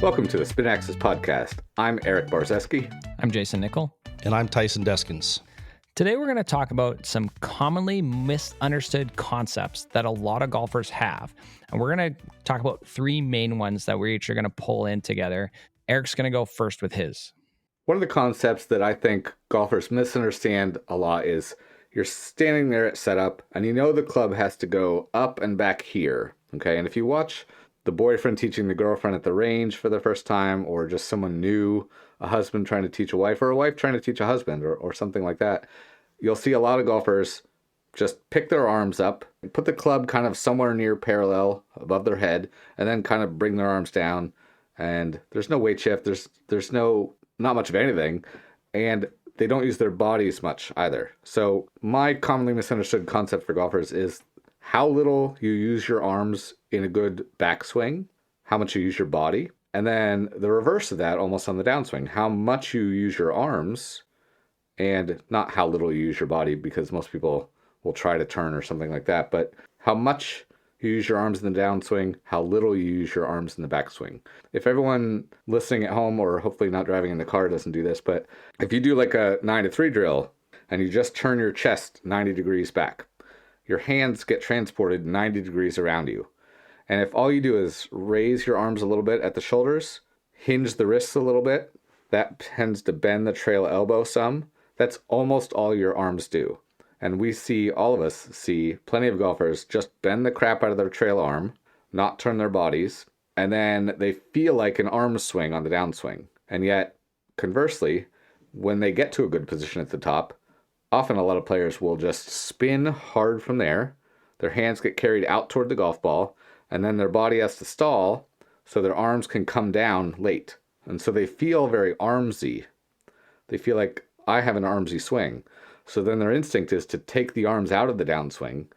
Welcome to the Spin Axis Podcast. I'm Erik Barzeski. I'm Jayson Nickol. And I'm Tyson Deskins. Today we're going to talk about some commonly misunderstood concepts that a lot of golfers have. And we're going to talk about three main ones that we each are going to pull in together. Erik's going to go first with his. One of the concepts that I think golfers misunderstand a lot is you're standing there at setup and you know the club has to go up and back here. Okay, and if you watch the boyfriend teaching the girlfriend at the range for the first time, or just someone new, a husband trying to teach a wife, or a wife trying to teach a husband, or something like that, you'll see a lot of golfers just pick their arms up, put the club kind of somewhere near parallel above their head, and then kind of bring their arms down. And there's no weight shift. There's not much of anything. And they don't use their bodies much either. So my commonly misunderstood concept for golfers is how little you use your arms in a good backswing, how much you use your body, and then the reverse of that almost on the downswing, how much you use your arms and not how little you use your body, because most people will try to turn or something like that, but how much you use your arms in the downswing, how little you use your arms in the backswing. If everyone listening at home, or hopefully not driving in the car, doesn't do this, but if you do like a 9-to-3 drill and you just turn your chest 90 degrees back, your hands get transported 90 degrees around you. And if all you do is raise your arms a little bit at the shoulders, hinge the wrists a little bit, that tends to bend the trail elbow some. That's almost all your arms do. And all of us see plenty of golfers just bend the crap out of their trail arm, not turn their bodies, and then they feel like an arm swing on the downswing. And yet, conversely, when they get to a good position at the top, often a lot of players will just spin hard from there. Their hands get carried out toward the golf ball, and then their body has to stall so their arms can come down late. And so they feel very armsy. They feel like, I have an armsy swing. So then their instinct is to take the arms out of the downswing,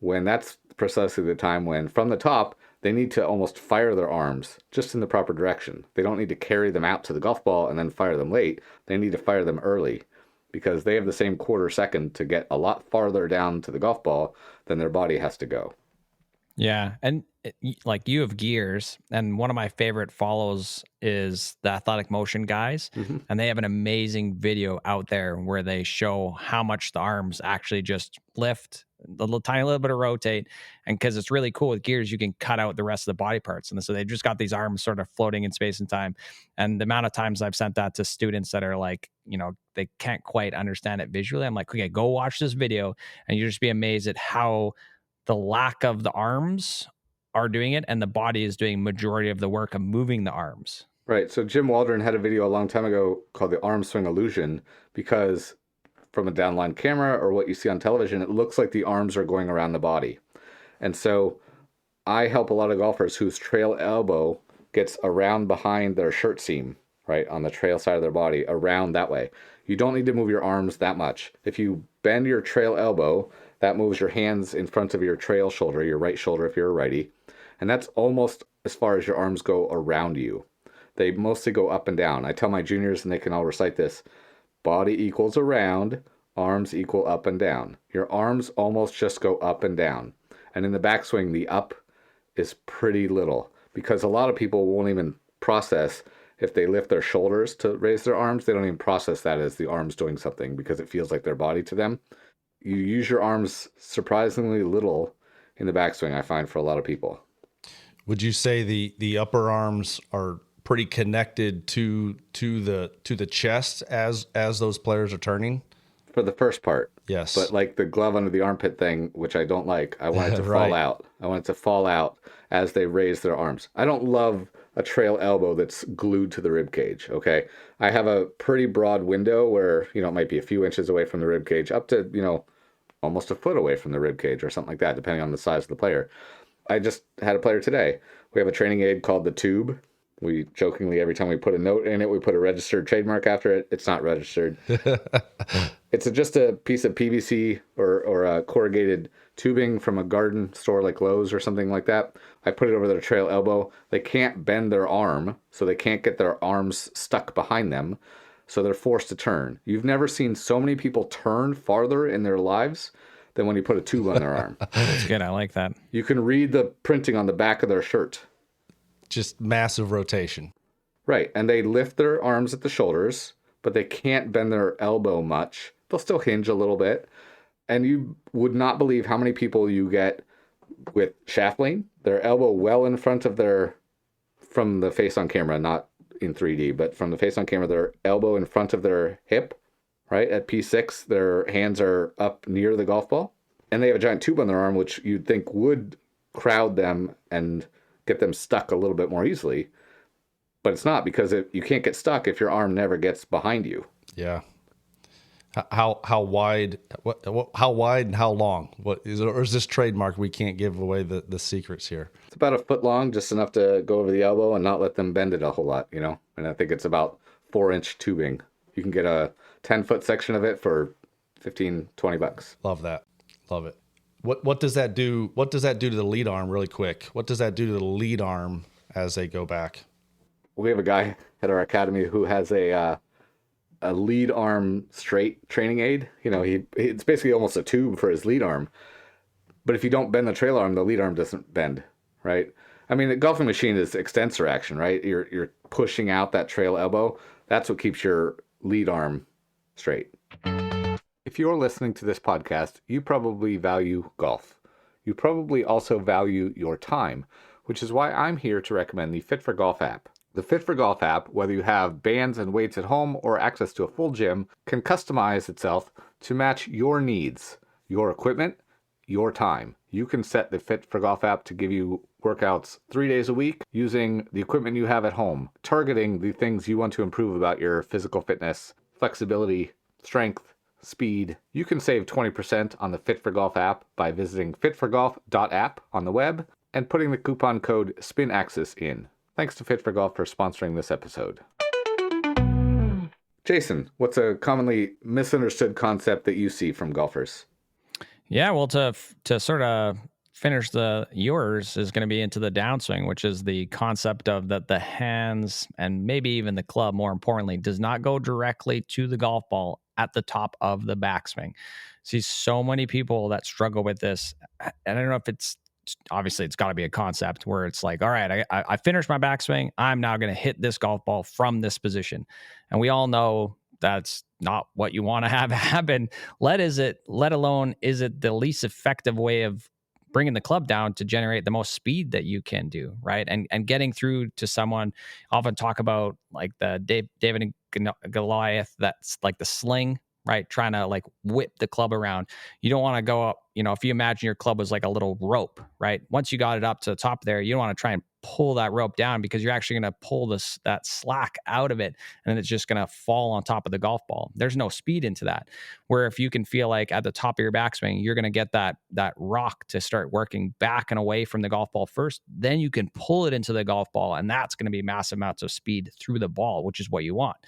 when that's precisely the time when, from the top, they need to almost fire their arms just in the proper direction. They don't need to carry them out to the golf ball and then fire them late. They need to fire them early, because they have the same quarter second to get a lot farther down to the golf ball than their body has to go. Yeah. And like, you have gears, and one of my favorite follows is the Athletic Motion guys. Mm-hmm. And they have an amazing video out there where they show how much the arms actually just lift, tiny little bit of rotate. And because it's really cool with gears, you can cut out the rest of the body parts. And so they just got these arms sort of floating in space and time. And the amount of times I've sent that to students that are like, they can't quite understand it visually, I'm like, okay, go watch this video and you just be amazed at how the lack of the arms are doing it, and the body is doing majority of the work of moving the arms. Right. So Jim Waldron had a video a long time ago called the arm swing illusion, because from a downline camera or what you see on television, it looks like the arms are going around the body. And so I help a lot of golfers whose trail elbow gets around behind their shirt seam, right, on the trail side of their body, around that way. You don't need to move your arms that much. If you bend your trail elbow, that moves your hands in front of your trail shoulder, your right shoulder if you're a righty. And that's almost as far as your arms go around you. They mostly go up and down. I tell my juniors, and they can all recite this: body equals around, arms equal up and down. Your arms almost just go up and down. And in the backswing, the up is pretty little, because a lot of people won't even process if they lift their shoulders to raise their arms. They don't even process that as the arms doing something, because it feels like their body to them. You use your arms surprisingly little in the backswing, I find, for a lot of people. Would you say the upper arms are pretty connected to the chest as those players are turning? For the first part, yes. But like the glove under the armpit thing, which I don't like, I want it to right. fall out. I want it to fall out as they raise their arms. I don't love a trail elbow that's glued to the rib cage. Okay, I have a pretty broad window where it might be a few inches away from the rib cage, up to almost a foot away from the rib cage or something like that, depending on the size of the player. I just had a player today. We have a training aid called the Tube. We jokingly, every time we put a note in it, we put a registered trademark after it. It's not registered. It's just a piece of PVC or a corrugated tubing from a garden store like Lowe's or something like that. I put it over their trail elbow. They can't bend their arm, so they can't get their arms stuck behind them. So they're forced to turn. You've never seen so many people turn farther in their lives than when you put a tube on their arm. That's good. I like that. You can read the printing on the back of their shirt. Just massive rotation. Right. And they lift their arms at the shoulders, but they can't bend their elbow much. They'll still hinge a little bit. And you would not believe how many people you get with shaft lean, their elbow well in front of from the face on camera, not in 3D, but from the face on camera, their elbow in front of their hip, right? At P6, their hands are up near the golf ball. And they have a giant tube on their arm, which you'd think would crowd them and get them stuck a little bit more easily. But it's not, because you can't get stuck if your arm never gets behind you. Yeah. How wide? How wide and how long? What is it, or is this trademark? We can't give away the secrets here. It's about a foot long, just enough to go over the elbow and not let them bend it a whole lot, And I think it's about 4-inch tubing. You can get a 10-foot section of it for $15-$20. Love that. Love it. What does that do? What does that do to the lead arm, really quick? What does that do to the lead arm as they go back? We have a guy at our academy who has a lead arm straight training aid. It's basically almost a tube for his lead arm. But if you don't bend the trail arm, the lead arm doesn't bend, right? I mean, the golfing machine is extensor action, right? You're pushing out that trail elbow. That's what keeps your lead arm straight. If you're listening to this podcast, you probably value golf. You probably also value your time, which is why I'm here to recommend the Fit for Golf app. The Fit for Golf app, whether you have bands and weights at home or access to a full gym, can customize itself to match your needs, your equipment, your time. You can set the Fit for Golf app to give you workouts 3 days a week using the equipment you have at home, targeting the things you want to improve about your physical fitness, flexibility, strength, speed. You can save 20% on the Fit for Golf app by visiting fitforgolf.app on the web and putting the coupon code SPINAXIS in. Thanks to Fit for Golf for sponsoring this episode. Jayson, what's a commonly misunderstood concept that you see from golfers? Yeah, well, to sort of finish yours is going to be into the downswing, which is the concept of that the hands and maybe even the club, more importantly, does not go directly to the golf ball at the top of the backswing. See so many people that struggle with this. And I don't know if obviously it's got to be a concept where it's like, all right, I finished my backswing. I'm now going to hit this golf ball from this position. And we all know that's not what you want to have happen. Let alone is it the least effective way of bringing the club down to generate the most speed that you can do, right? And getting through to someone. Often talk about like the David and Goliath, that's like the sling, right? Trying to like whip the club around. You don't want to go up, if you imagine your club was like a little rope, right? Once you got it up to the top there, you don't want to try and pull that rope down, because you're actually going to pull that slack out of it, and it's just going to fall on top of the golf ball. There's no speed into that. Where if you can feel like at the top of your backswing, you're going to get that rock to start working back and away from the golf ball first, then you can pull it into the golf ball, and that's going to be massive amounts of speed through the ball, which is what you want.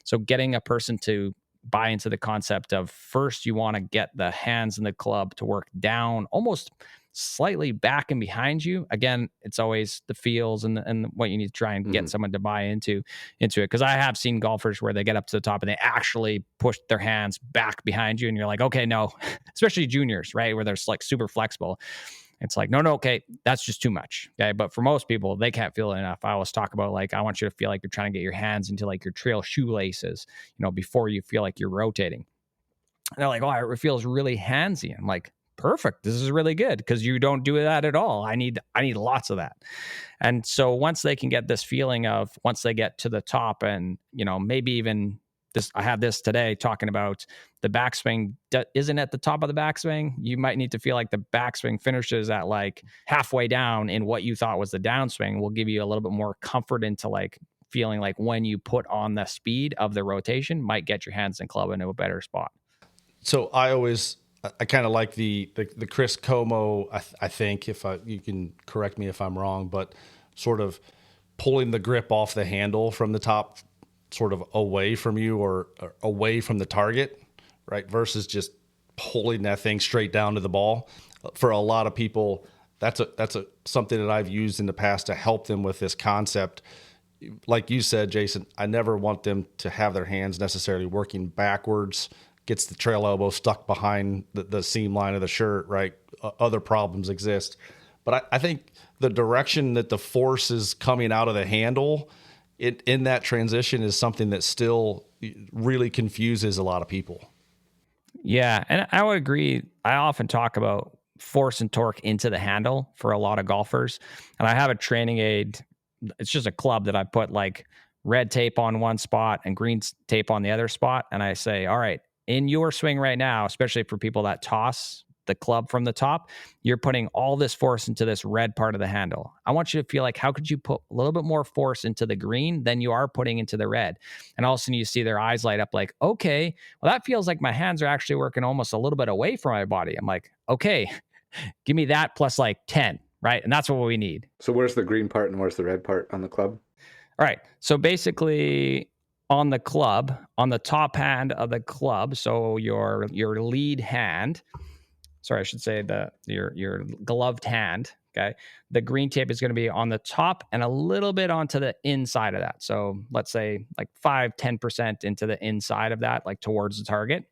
So getting a person to buy into the concept of first you want to get the hands and the club to work down almost slightly back and behind you. Again, it's always the feels and what you need to try and get someone to buy into it. Because I have seen golfers where they get up to the top and they actually push their hands back behind you, and you're like, okay, no, especially juniors, right, where they're like super flexible. It's like, no, okay, that's just too much. Okay. But for most people, they can't feel it enough. I always talk about like, I want you to feel like you're trying to get your hands into like your trail shoelaces, before you feel like you're rotating. And they're like, oh, it feels really handsy. I'm like, perfect. This is really good, because you don't do that at all. I need lots of that. And so once they can get this feeling of, once they get to the top, and, maybe even this, I had this today talking about the backswing isn't at the top of the backswing. You might need to feel like the backswing finishes at like halfway down in what you thought was the downswing. Will give you a little bit more comfort into like feeling like when you put on the speed of the rotation might get your hands and club into a better spot. So I kind of like the Chris Como, I think, you can correct me if I'm wrong, but sort of pulling the grip off the handle from the top, sort of away from you or away from the target, right? Versus just pulling that thing straight down to the ball. For a lot of people, that's something that I've used in the past to help them with this concept. Like you said, Jayson, I never want them to have their hands necessarily working backwards, gets the trail elbow stuck behind the seam line of the shirt, right? Other problems exist. But I think the direction that the force is coming out of the handle in that transition is something that still really confuses a lot of people. Yeah, and I would agree. I often talk about force and torque into the handle for a lot of golfers. And I have a training aid. It's just a club that I put like red tape on one spot and green tape on the other spot. And I say, all right, in your swing right now, especially for people that toss the club from the top, you're putting all this force into this red part of the handle. I want you to feel like, how could you put a little bit more force into the green than you are putting into the red? And all of a sudden you see their eyes light up like, okay, well, that feels like my hands are actually working almost a little bit away from my body. I'm like, okay, give me that plus like 10, right? And that's what we need. So where's the green part and where's the red part on the club? All right. So basically on the club, on the top hand of the club, so your lead hand, sorry, I should say your gloved hand, okay? The green tape is going to be on the top and a little bit onto the inside of that. So let's say like 5-10% into the inside of that, like towards the target.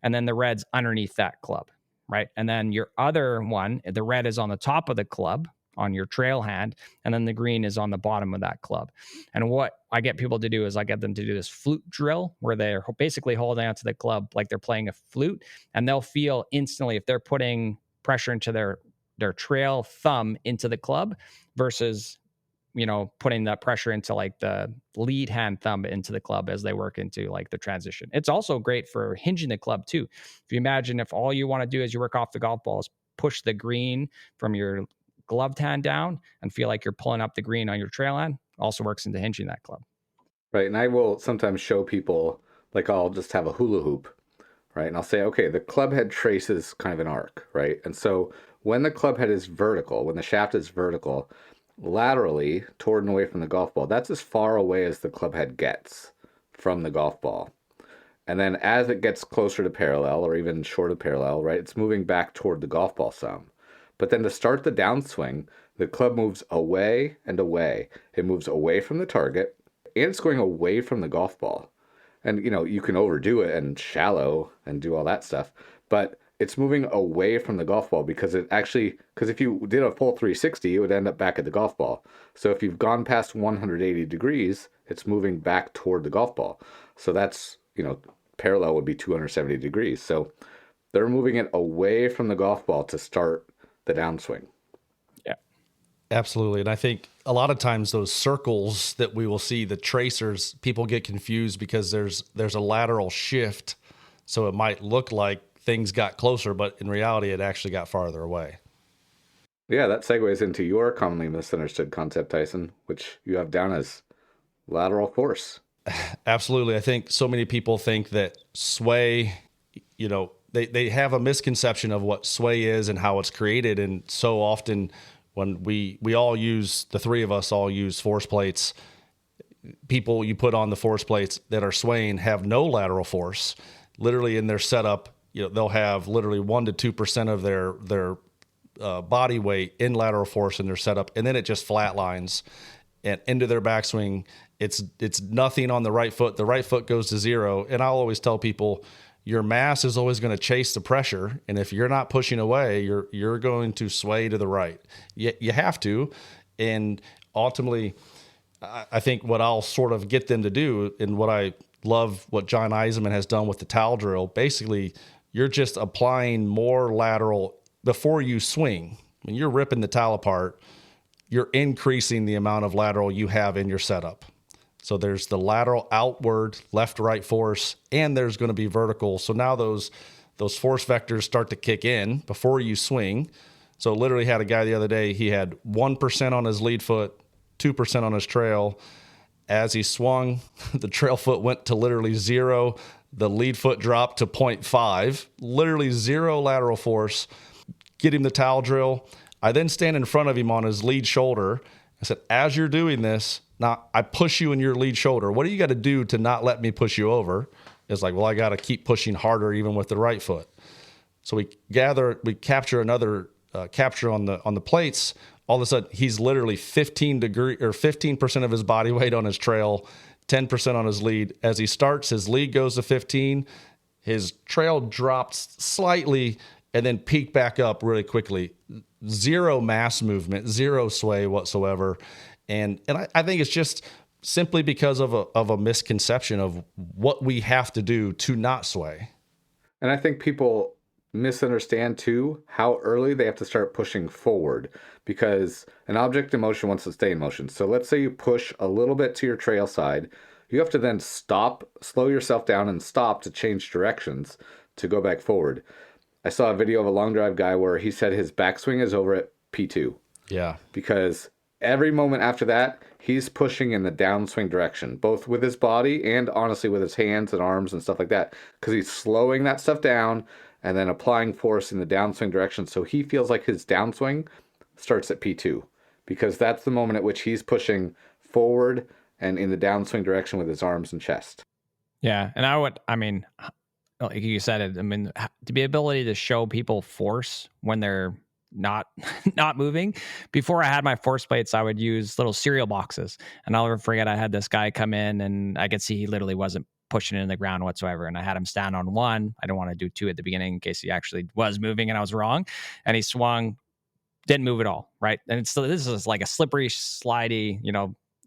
And then the red's underneath that club, right? And then your other one, the red is on the top of the club on your trail hand, and then the green is on the bottom of that club. And what I get people to do is I get them to do this flute drill where they're basically holding onto the club like they're playing a flute, and they'll feel instantly if they're putting pressure into their trail thumb into the club versus, you know, putting that pressure into like the lead hand thumb into the club as they work into like the transition. It's also great for hinging the club too. If you imagine if all you want to do as you work off the golf ball is push the green from your gloved hand down and feel like you're pulling up the green on your trail hand, also works into hinging that club. Right. And I will sometimes show people, like I'll just have a hula hoop, right? And I'll say, okay, the club head traces kind of an arc, right? And so when the club head is vertical, when the shaft is vertical, laterally toward and away from the golf ball, that's as far away as the club head gets from the golf ball. And then as it gets closer to parallel or even short of parallel, right, it's moving back toward the golf ball some. But then to start the downswing, the club moves away and away. It moves away from the target, and it's going away from the golf ball. And, you know, you can overdo it and shallow and do all that stuff, but it's moving away from the golf ball because if you did a full 360, it would end up back at the golf ball. So if you've gone past 180 degrees, it's moving back toward the golf ball. So that's, you know, parallel would be 270 degrees. So they're moving it away from the golf ball to start the downswing. Yeah, absolutely. And I think a lot of times those circles that we will see, the tracers, people get confused because there's a lateral shift. So it might look like things got closer, but in reality, it actually got farther away. Yeah, that segues into your commonly misunderstood concept, Tyson, which you have down as lateral force. Absolutely. I think so many people think that sway, you know, they have a misconception of what sway is and how it's created. And so often when we all use, the three of us all use force plates, people you put on the force plates that are swaying have no lateral force. Literally in their setup, you know, they'll have literally 1 to 2% of their body weight in lateral force in their setup. And then it just flatlines and into their backswing. It's nothing on the right foot. The right foot goes to zero. And I'll always tell people, your mass is always going to chase the pressure. And if you're not pushing away, you're going to sway to the right. You have to. And ultimately, I think what I'll sort of get them to do, and what I love what John Eisenman has done with the towel drill, basically, you're just applying more lateral before you swing. When you're ripping the towel apart, you're increasing the amount of lateral you have in your setup. So there's the lateral outward, left, right force, and there's going to be vertical. So now those force vectors start to kick in before you swing. So literally had a guy the other day, he had 1% on his lead foot, 2% on his trail. As he swung, the trail foot went to literally 0. The lead foot dropped to 0.5, literally 0 lateral force. Get him the towel drill. I then stand in front of him on his lead shoulder. I said, as you're doing this, now I push you in your lead shoulder. What do you got to do to not let me push you over? It's like, well, I got to keep pushing harder even with the right foot. So we capture another capture on the plates. All of a sudden, he's literally 15% of his body weight on his trail, 10% on his lead. As he starts, his lead goes to 15. His trail drops slightly and then peaked back up really quickly. 0 mass movement, 0 sway whatsoever. And I think it's just simply because of a misconception of what we have to do to not sway. And I think people misunderstand too how early they have to start pushing forward, because an object in motion wants to stay in motion. So let's say you push a little bit to your trail side, you have to then stop, slow yourself down and stop to change directions to go back forward. I saw a video of a long drive guy where he said his backswing is over at P2. Yeah. Because every moment after that, he's pushing in the downswing direction, both with his body and honestly with his hands and arms and stuff like that, because he's slowing that stuff down and then applying force in the downswing direction. So he feels like his downswing starts at P2, because that's the moment at which he's pushing forward and in the downswing direction with his arms and chest. Yeah. And like you said it, to be ability to show people force when they're not moving. Before I had my force plates, I would use little cereal boxes, and I'll never forget, I had this guy come in and I could see he literally wasn't pushing it in the ground whatsoever, and I had him stand on one. I didn't want to do two at the beginning in case he actually was moving and I was wrong, and he swung, didn't move at all, right? And this is like a slippery, slidey,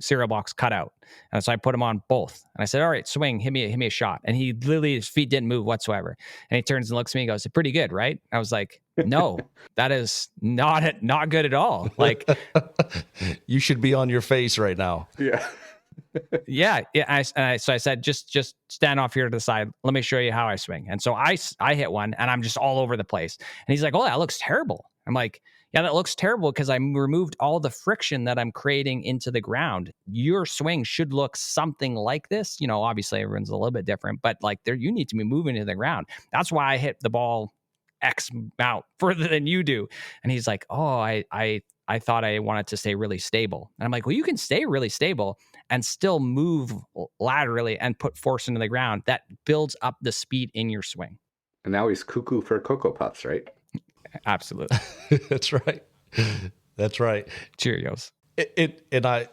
cereal box cutout. And so I put him on both. And I said, all right, swing, hit me a shot. And he literally, his feet didn't move whatsoever. And he turns and looks at me and goes, pretty good, right? I was like, no, that is not good at all. Like, you should be on your face right now. Yeah. Yeah. So I said, just stand off here to the side. Let me show you how I swing. And so I hit one and I'm just all over the place. And he's like, oh, that looks terrible. I'm like, yeah, that looks terrible because I removed all the friction that I'm creating into the ground. Your swing should look something like this. Obviously everyone's a little bit different, but like you need to be moving to the ground. That's why I hit the ball X amount further than you do. And he's like, oh, I thought I wanted to stay really stable. And I'm like, well, you can stay really stable and still move laterally and put force into the ground. That builds up the speed in your swing. And now he's cuckoo for Cocoa Puffs, right? Absolutely. That's right. That's right. Cheerios. And I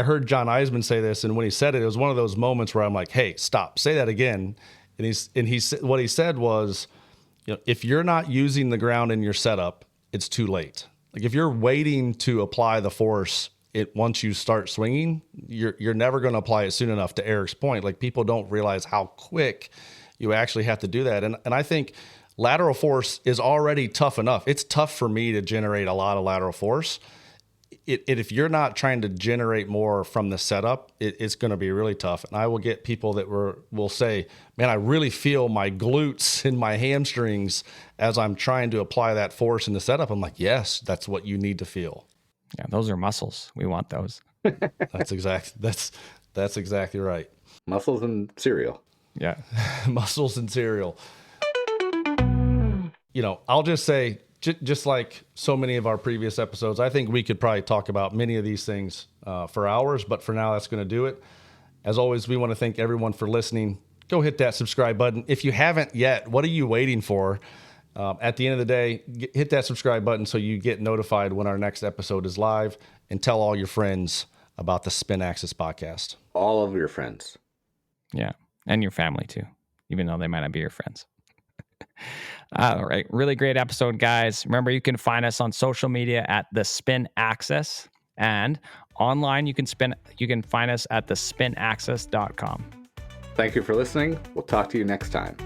heard John Eisman say this, and when he said it, it was one of those moments where I'm like, hey, stop, say that again. And what he said was, if you're not using the ground in your setup, it's too late. Like if you're waiting to apply the force once you start swinging, you're never going to apply it soon enough, to Erik's point. Like people don't realize how quick you actually have to do that. And I think lateral force is already tough enough. It's tough for me to generate a lot of lateral force. If you're not trying to generate more from the setup, it's going to be really tough. And I will get people that will say, man, I really feel my glutes and my hamstrings as I'm trying to apply that force in the setup. I'm like, yes, that's what you need to feel. Yeah, those are muscles. We want those. That's exactly right. Muscles and cereal. Yeah. Muscles and cereal. I'll just say, just like so many of our previous episodes, I think we could probably talk about many of these things for hours, but for now, that's going to do it. As always, we want to thank everyone for listening. Go hit that subscribe button. If you haven't yet, what are you waiting for? At the end of the day, hit that subscribe button so you get notified when our next episode is live, and tell all your friends about the Spin Axis podcast. All of your friends. Yeah. And your family too, even though they might not be your friends. All right. Really great episode, guys. Remember, you can find us on social media at the Spin Axis, and online you can find us at thespinaxis.com. Thank you for listening. We'll talk to you next time.